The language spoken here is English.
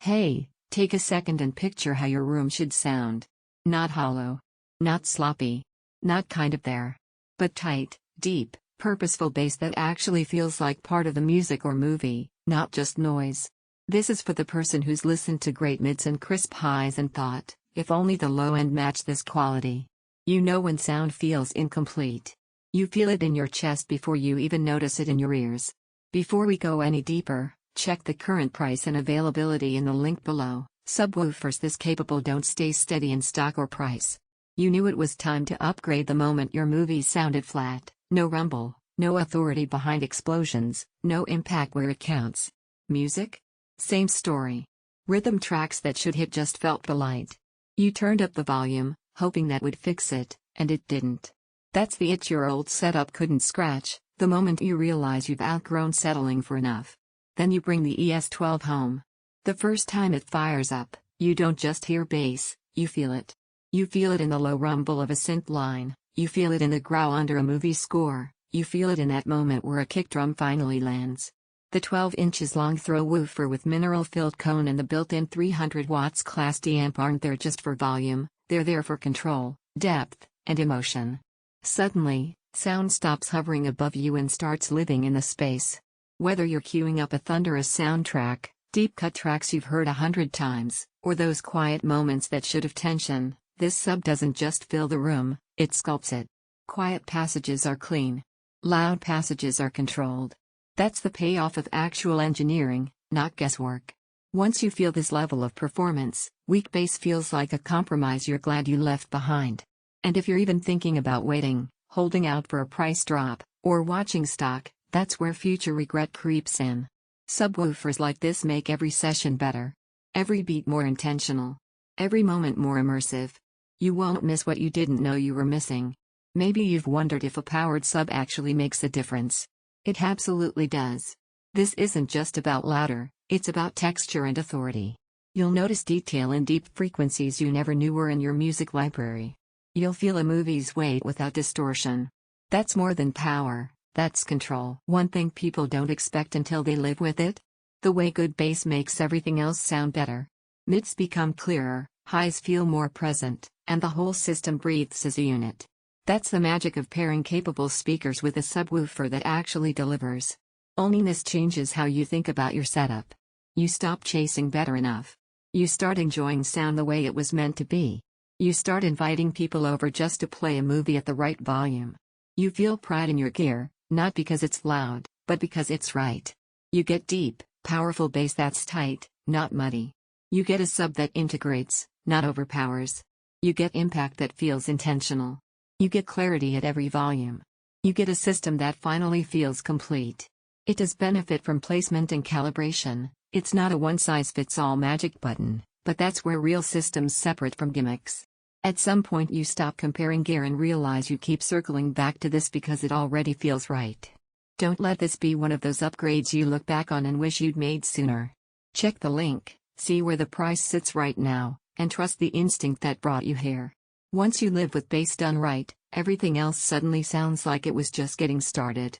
Hey, take a second and picture how your room should sound. Not hollow. Not sloppy. Not kind of there. But tight, deep, purposeful bass that actually feels like part of the music or movie, not just noise. This is for the person who's listened to great mids and crisp highs and thought, if only the low end matched this quality. You know when sound feels incomplete. You feel it in your chest before you even notice it in your ears. Before we go any deeper, check the current price and availability in the link below. Subwoofers this capable don't stay steady in stock or price. You knew it was time to upgrade the moment your movie sounded flat. No rumble, no authority behind explosions, no impact where it counts. Music? Same story. Rhythm tracks that should hit just felt polite. You turned up the volume, hoping that would fix it, and it didn't. That's the itch your old setup couldn't scratch, the moment you realize you've outgrown settling for enough. Then you bring the ES12 home. The first time it fires up, you don't just hear bass, you feel it. You feel it in the low rumble of a synth line, you feel it in the growl under a movie score, you feel it in that moment where a kick drum finally lands. The 12 inches long throw woofer with mineral-filled cone and the built-in 300 watts Class D amp aren't there just for volume, they're there for control, depth, and emotion. Suddenly, sound stops hovering above you and starts living in the space. Whether you're queuing up a thunderous soundtrack, deep-cut tracks you've heard 100 times, or those quiet moments that should have tension, this sub doesn't just fill the room, it sculpts it. Quiet passages are clean. Loud passages are controlled. That's the payoff of actual engineering, not guesswork. Once you feel this level of performance, weak bass feels like a compromise you're glad you left behind. And if you're even thinking about waiting, holding out for a price drop, or watching stock, that's where future regret creeps in. Subwoofers like this make every session better. Every beat more intentional. Every moment more immersive. You won't miss what you didn't know you were missing. Maybe you've wondered if a powered sub actually makes a difference. It absolutely does. This isn't just about louder, it's about texture and authority. You'll notice detail in deep frequencies you never knew were in your music library. You'll feel a movie's weight without distortion. That's more than power, that's control. One thing people don't expect until they live with it? The way good bass makes everything else sound better. Mids become clearer, highs feel more present, and the whole system breathes as a unit. That's the magic of pairing capable speakers with a subwoofer that actually delivers. Only this changes how you think about your setup. You stop chasing better enough. You start enjoying sound the way it was meant to be. You start inviting people over just to play a movie at the right volume. You feel pride in your gear, not because it's loud, but because it's right. You get deep, powerful bass that's tight, not muddy. You get a sub that integrates, not overpowers. You get impact that feels intentional. You get clarity at every volume. You get a system that finally feels complete. It does benefit from placement and calibration. It's not a one-size-fits-all magic button, but that's where real systems separate from gimmicks. At some point you stop comparing gear and realize you keep circling back to this because it already feels right. Don't let this be one of those upgrades you look back on and wish you'd made sooner. Check the link, see where the price sits right now, and trust the instinct that brought you here. Once you live with bass done right, everything else suddenly sounds like it was just getting started.